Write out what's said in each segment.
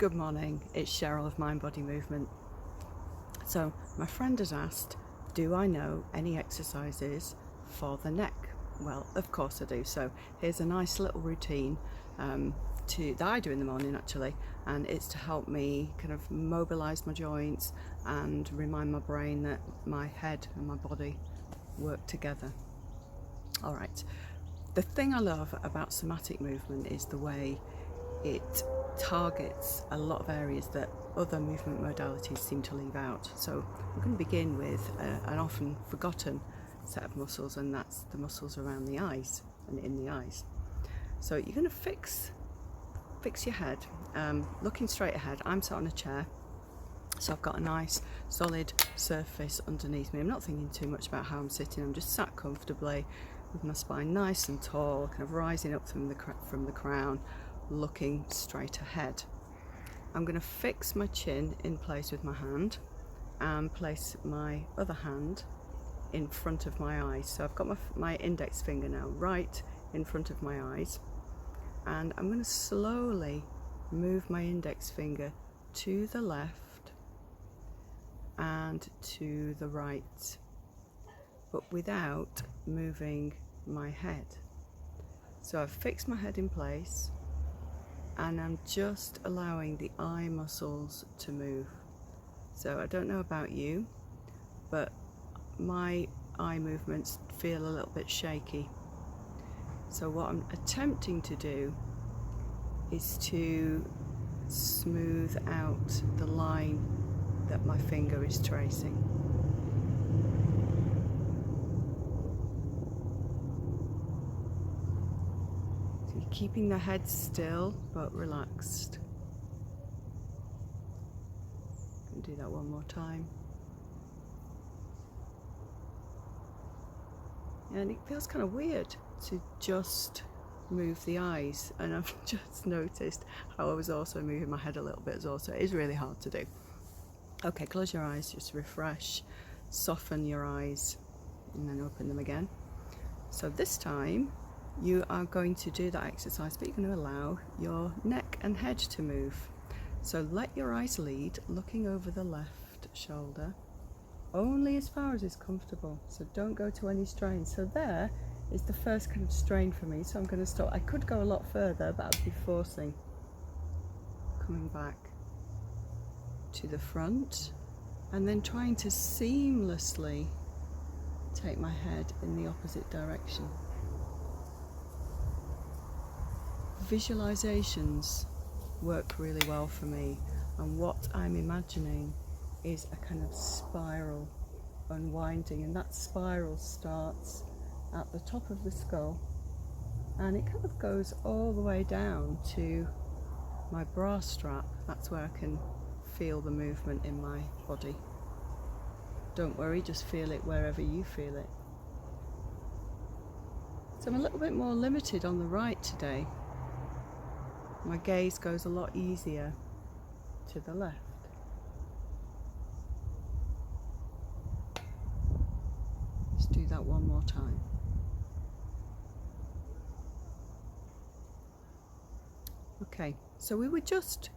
Good morning, it's Cheryl of Mind Body Movement. So my friend has asked, do I know any exercises for the neck? Well, of course I do. So here's a nice little routine that I do in the morning actually, and it's to help me kind of mobilize my joints and remind my brain that my head and my body work together. All right, the thing I love about somatic movement is the way it targets a lot of areas that other movement modalities seem to leave out. So we're going to begin with an often forgotten set of muscles, and that's the muscles around the eyes and in the eyes. So you're going to fix your head, looking straight ahead. I'm sat on a chair, so I've got a nice solid surface underneath me. I'm not thinking too much about how I'm sitting. I'm just sat comfortably with my spine nice and tall, kind of rising up from the crown, looking straight ahead. I'm going to fix my chin in place with my hand and place my other hand in front of my eyes. So I've got my index finger now right in front of my eyes, and I'm going to slowly move my index finger to the left and to the right, but without moving my head. So I've fixed my head in place, and I'm just allowing the eye muscles to move. So I don't know about you, but my eye movements feel a little bit shaky. So what I'm attempting to do is to smooth out the line that my finger is tracing. Keeping the head still but relaxed. Can do that one more time. And it feels kind of weird to just move the eyes, and I've just noticed how I was also moving my head a little bit as well, so it is really hard to do. Okay, close your eyes, just refresh, soften your eyes, and then open them again. So this time you are going to do that exercise, but you're going to allow your neck and head to move. So let your eyes lead, looking over the left shoulder, only as far as is comfortable. So don't go to any strain. So there is the first kind of strain for me. So I'm going to stop. I could go a lot further, but I'd be forcing. Coming back to the front, and then trying to seamlessly take my head in the opposite direction. Visualizations work really well for me, and what I'm imagining is a kind of spiral unwinding, and that spiral starts at the top of the skull and it kind of goes all the way down to my bra strap. That's where I can feel the movement in my body. Don't worry, just feel it wherever you feel it. So I'm a little bit more limited on the right today. My gaze goes a lot easier to the left. Let's do that one more time. Okay, so we were just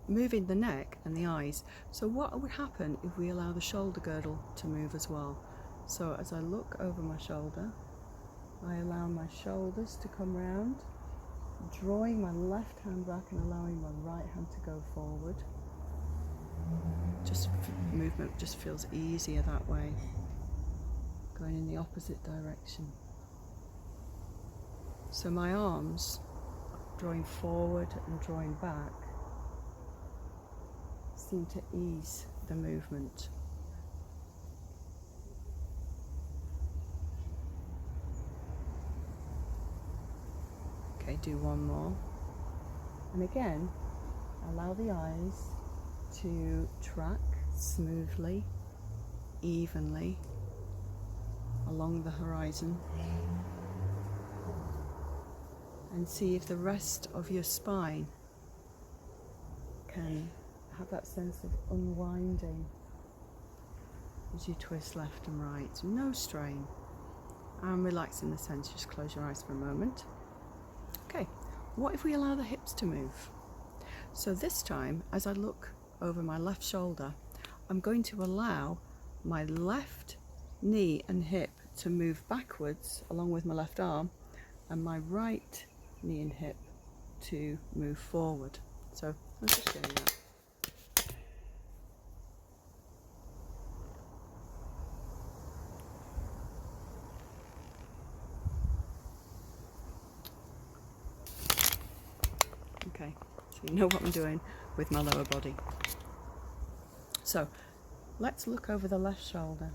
moving the neck and the eyes. So what would happen if we allow the shoulder girdle to move as well? So as I look over my shoulder, I allow my shoulders to come round, drawing my left hand back and allowing my right hand to go forward. Just movement just feels easier that way, going in the opposite direction. So my arms drawing forward and drawing back seem to ease the movement. Okay, do one more. And again, allow the eyes to track smoothly, evenly along the horizon, and see if the rest of your spine can have that sense of unwinding as you twist left and right. No strain. And relax in the sense, just close your eyes for a moment. Okay, what if we allow the hips to move? So this time, as I look over my left shoulder, I'm going to allow my left knee and hip to move backwards along with my left arm, and my right knee and hip to move forward. So I'll just show you that. Okay, so you know what I'm doing with my lower body. So let's look over the left shoulder.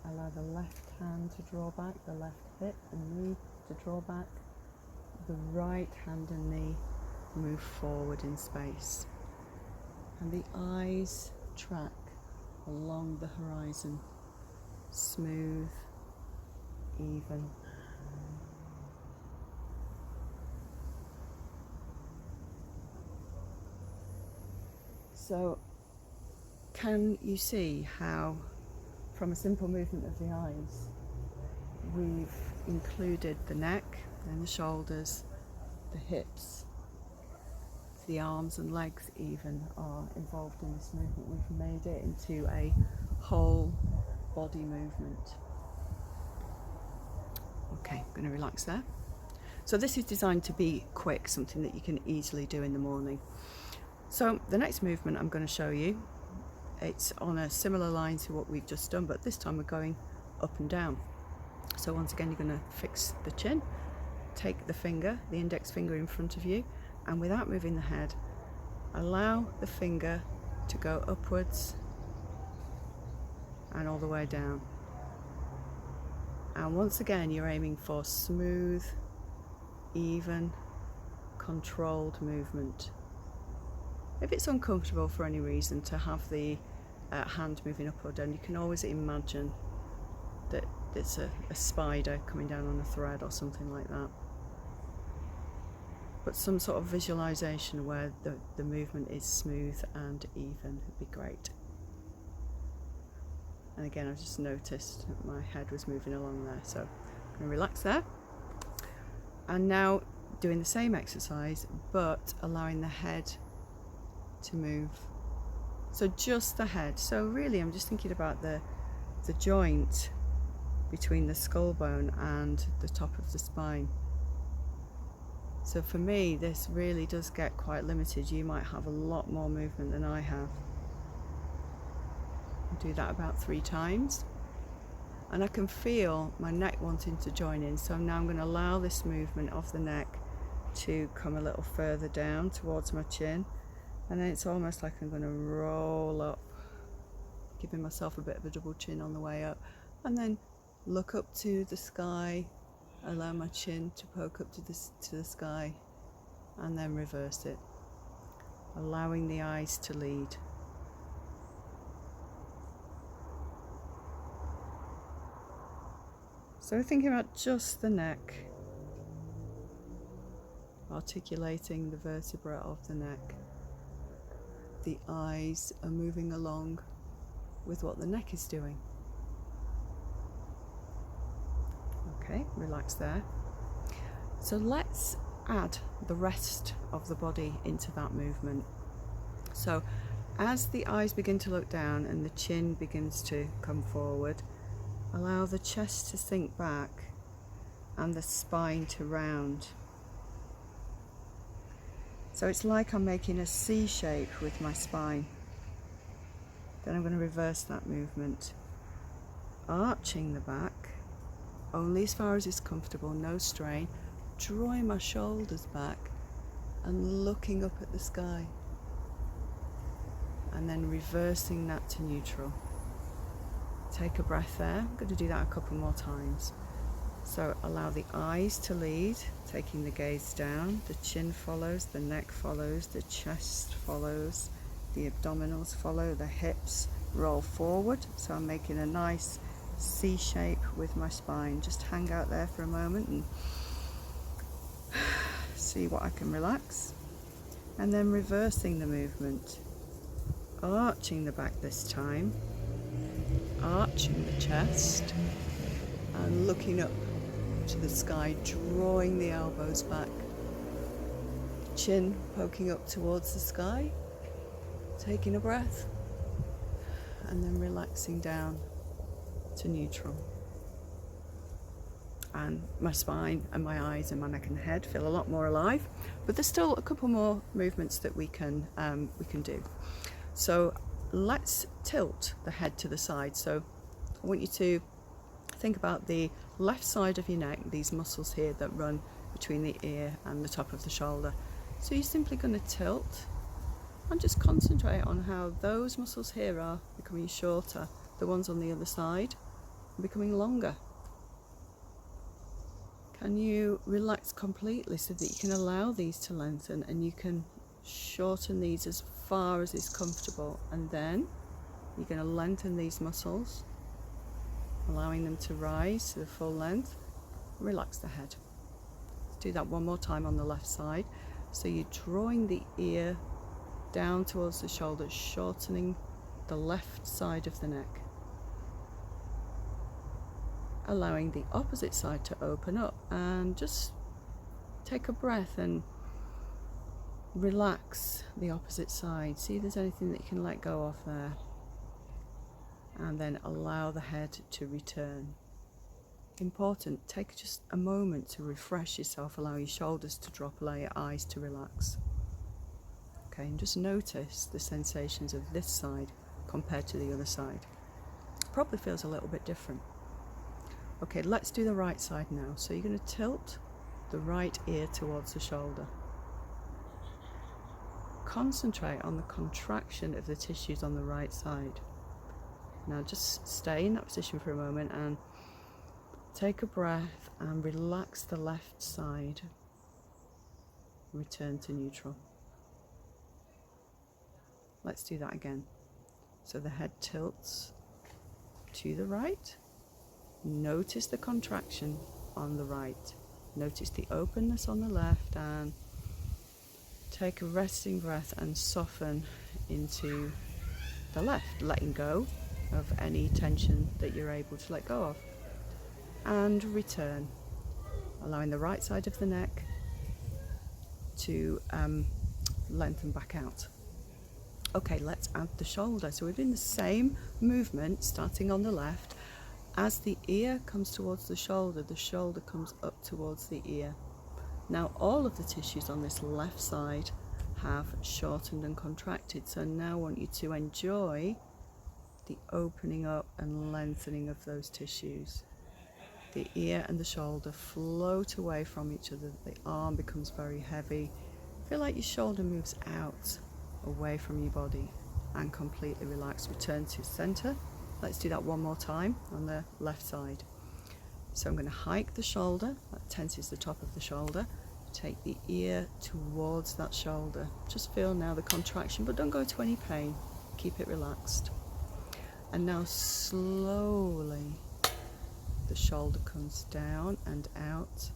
Allow the left hand to draw back, the left hip and knee to draw back, the right hand and knee move forward in space, and the eyes track along the horizon, smooth, even. So can you see how, from a simple movement of the eyes, we've included the neck and the shoulders, the hips, the arms and legs even are involved in this movement. We've made it into a whole body movement. Okay, I'm going to relax there. So this is designed to be quick, something that you can easily do in the morning. So the next movement I'm going to show you, it's on a similar line to what we've just done, but this time we're going up and down. So once again, you're going to fix the chin, take the finger, the index finger in front of you, and without moving the head, allow the finger to go upwards and all the way down. And once again, you're aiming for smooth, even, controlled movement. If it's uncomfortable for any reason to have the hand moving up or down, you can always imagine that it's a spider coming down on a thread or something like that. But some sort of visualization where the movement is smooth and even would be great. And again, I just noticed that my head was moving along there, so I'm going to relax there. And now doing the same exercise, but allowing the head to move. So just the head. So really I'm just thinking about the joint between the skull bone and the top of the spine. So for me, this really does get quite limited. You might have a lot more movement than I have. I'll do that about 3 times. And I can feel my neck wanting to join in. So now I'm going to allow this movement of the neck to come a little further down towards my chin. And then it's almost like I'm going to roll up, giving myself a bit of a double chin on the way up. And then look up to the sky, allow my chin to poke up to the sky, and then reverse it, allowing the eyes to lead. So we're thinking about just the neck, articulating the vertebra of the neck. The eyes are moving along with what the neck is doing. Okay, relax there. So let's add the rest of the body into that movement. So as the eyes begin to look down and the chin begins to come forward, allow the chest to sink back and the spine to round. So it's like I'm making a C shape with my spine. Then I'm going to reverse that movement, arching the back, only as far as is comfortable, no strain, drawing my shoulders back and looking up at the sky, and then reversing that to neutral. Take a breath there. I'm going to do that a couple more times. So allow the eyes to lead, taking the gaze down, the chin follows, the neck follows, the chest follows, the abdominals follow, the hips roll forward. So I'm making a nice C shape with my spine. Just hang out there for a moment and see what I can relax. And then reversing the movement, arching the back this time, arching the chest and looking up to the sky, drawing the elbows back chin poking up towards the sky, taking a breath, and then relaxing down to neutral. And my spine and my eyes and my neck and head feel a lot more alive, but there's still a couple more movements that we can do. So let's tilt the head to the side. So I want you to think about the left side of your neck, these muscles here that run between the ear and the top of the shoulder. So you're simply going to tilt and just concentrate on how those muscles here are becoming shorter, the ones on the other side are becoming longer. Can you relax completely so that you can allow these to lengthen, and you can shorten these as far as is comfortable, and then you're going to lengthen these muscles, allowing them to rise to the full length. Relax the head. Let's do that one more time on the left side. So you're drawing the ear down towards the shoulder, shortening the left side of the neck, allowing the opposite side to open up, and just take a breath and relax the opposite side. See if there's anything that you can let go of there, and then allow the head to return. Important, take just a moment to refresh yourself, allow your shoulders to drop, allow your eyes to relax. Okay, and just notice the sensations of this side compared to the other side. Probably feels a little bit different. Okay, let's do the right side now. So you're going to tilt the right ear towards the shoulder. Concentrate on the contraction of the tissues on the right side. Now just stay in that position for a moment and take a breath and relax the left side. Return to neutral. Let's do that again. So the head tilts to the right. Notice the contraction on the right. Notice the openness on the left, and take a resting breath and soften into the left, letting go of any tension that you're able to let go of. And return, allowing the right side of the neck to lengthen back out. Okay, let's add the shoulder. So we're doing the same movement starting on the left. As the ear comes towards the shoulder comes up towards the ear. Now all of the tissues on this left side have shortened and contracted, so now I want you to enjoy the opening up and lengthening of those tissues. The ear and the shoulder float away from each other, the arm becomes very heavy. Feel like your shoulder moves out, away from your body, and completely relax. Return to center. Let's do that one more time on the left side. So I'm going to hike the shoulder, that tenses the top of the shoulder. Take the ear towards that shoulder. Just feel now the contraction, but don't go to any pain. Keep it relaxed. And now slowly the shoulder comes down and out,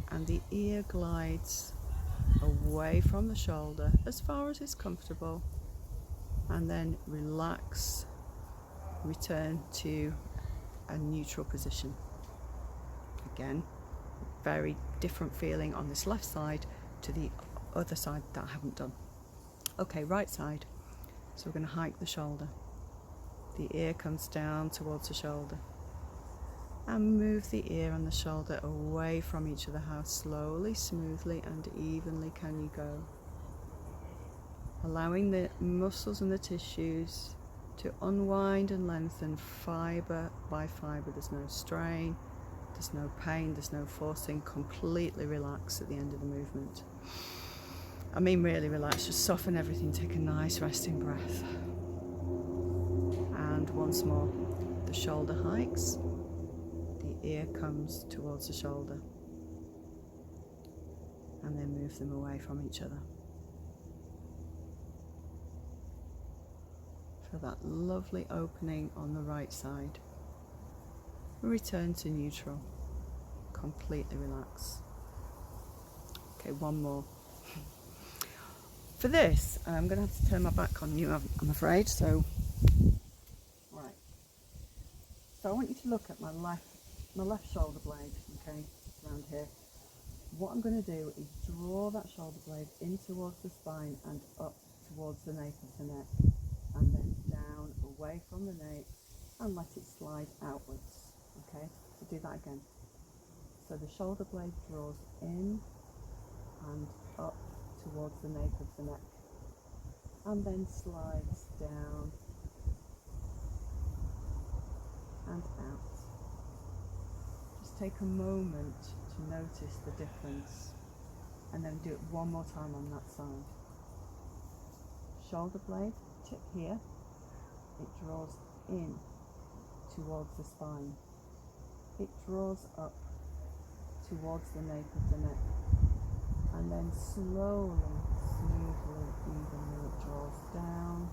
and the ear glides away from the shoulder as far as is comfortable, and then relax, return to a neutral position. Again, very different feeling on this left side to the other side that I haven't done. Okay, right side. So we're going to hike the shoulder. The ear comes down towards the shoulder, and move the ear and the shoulder away from each other. How slowly, smoothly and evenly can you go? Allowing the muscles and the tissues to unwind and lengthen fibre by fibre. There's no strain, there's no pain, there's no forcing. Completely relax at the end of the movement. I mean really relax, just soften everything, take a nice resting breath. And once more, the shoulder hikes, the ear comes towards the shoulder, and then move them away from each other. Feel that lovely opening on the right side. Return to neutral. Completely relax. Okay, one more. For this, I'm going to have to turn my back on you, I'm afraid. So, right. So I want you to look at my left shoulder blade. Okay, around here. What I'm going to do is draw that shoulder blade in towards the spine and up towards the nape of the neck, and then down away from the nape and let it slide outwards. Okay, so do that again. So the shoulder blade draws in and up towards the nape of the neck, and then slides down and out. Just take a moment to notice the difference, and then do it one more time on that side. Shoulder blade, tip here, it draws in towards the spine. It draws up towards the nape of the neck, and then slowly, smoothly, evenly it draws down.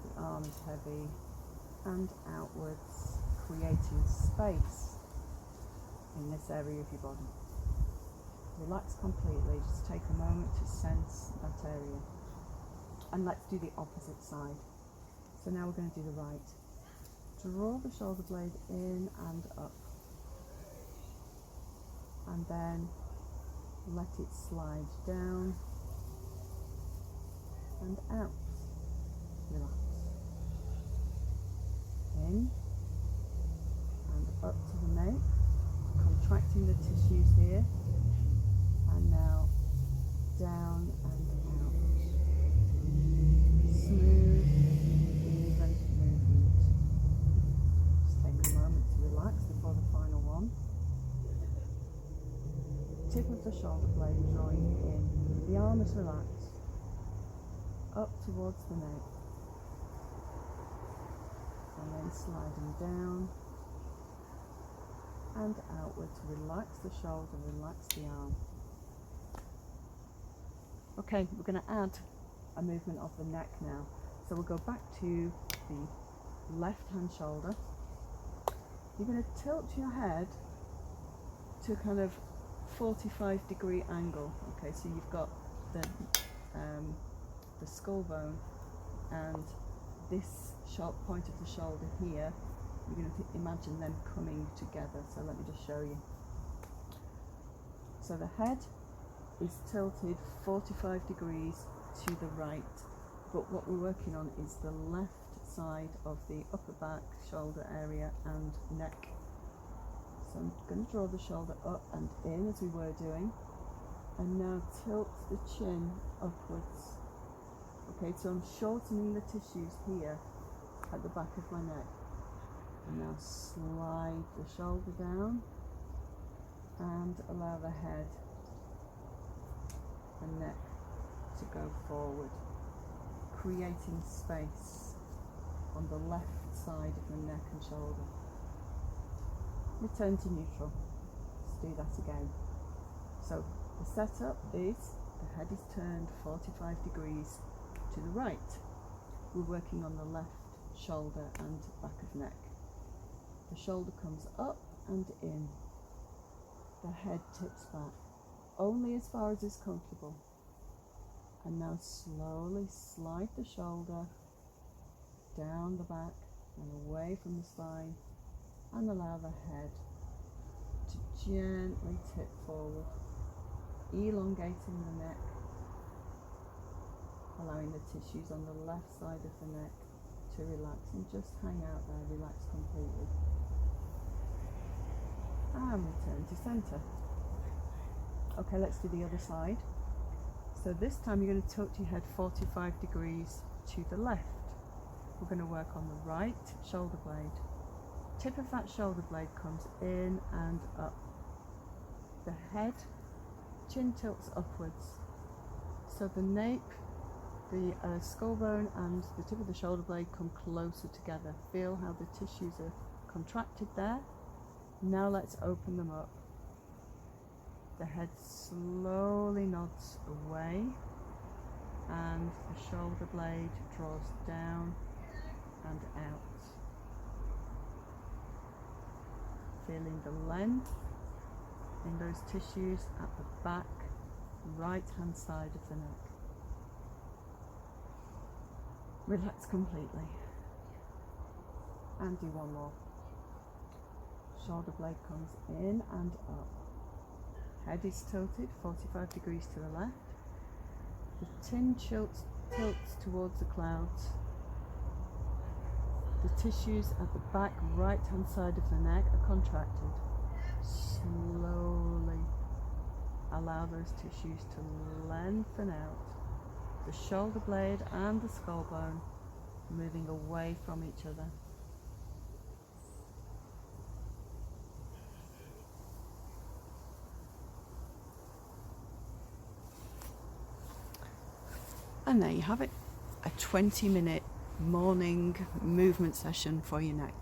The arm is heavy and outwards, creating space in this area of your body. Relax completely, just take a moment to sense that area. And let's do the opposite side. So now we're going to do the right. Draw the shoulder blade in and up, and then let it slide down and out. Relax. In and up to the nape, contracting the tissues here, and now down and out. Smooth, even movement. Just take a moment to relax before the final one. Tip of the shoulder blade drawing in, the arm is relaxed, up towards the nape, and then sliding down and outwards. Relax the shoulder, relax the arm. Okay, we're going to add a movement of the neck now. So we'll go back to the left hand shoulder. You're going to tilt your head to kind of 45-degree angle. Okay, so you've got the skull bone and this sharp point of the shoulder here. You're going to imagine them coming together. So let me just show you. So the head is tilted 45 degrees to the right, but what we're working on is the left side of the upper back, shoulder area and neck. So I'm going to draw the shoulder up and in as we were doing, and now tilt the chin upwards. Okay, so I'm shortening the tissues here at the back of my neck, and now slide the shoulder down and allow the head and neck to go forward, creating space on the left side of the neck and shoulder. Return to neutral. Let's do that again. So the setup is the head is turned 45 degrees to the right. We're working on the left shoulder and back of neck. The shoulder comes up and in. The head tips back only as far as is comfortable. And now slowly slide the shoulder down the back and away from the spine, and allow the head to gently tip forward, elongating the neck, allowing the tissues on the left side of the neck to relax and just hang out there, relax completely. And return to center. Okay, let's do the other side. So this time you're going to tilt your head 45 degrees to the left. We're going to work on the right shoulder blade. Tip of that shoulder blade comes in and up. The head, chin tilts upwards. So the nape, the skull bone and the tip of the shoulder blade come closer together. Feel how the tissues are contracted there. Now let's open them up. The head slowly nods away and the shoulder blade draws down and out. Feeling the length in those tissues at the back, right hand side of the neck. Relax completely. And do one more. Shoulder blade comes in and up. Head is tilted 45 degrees to the left. The chin tilts towards the clouds. The tissues at the back right hand side of the neck are contracted. Slowly allow those tissues to lengthen out. The shoulder blade and the skull bone moving away from each other. And there you have it, a 20-minute morning movement session for your neck.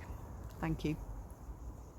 Thank you.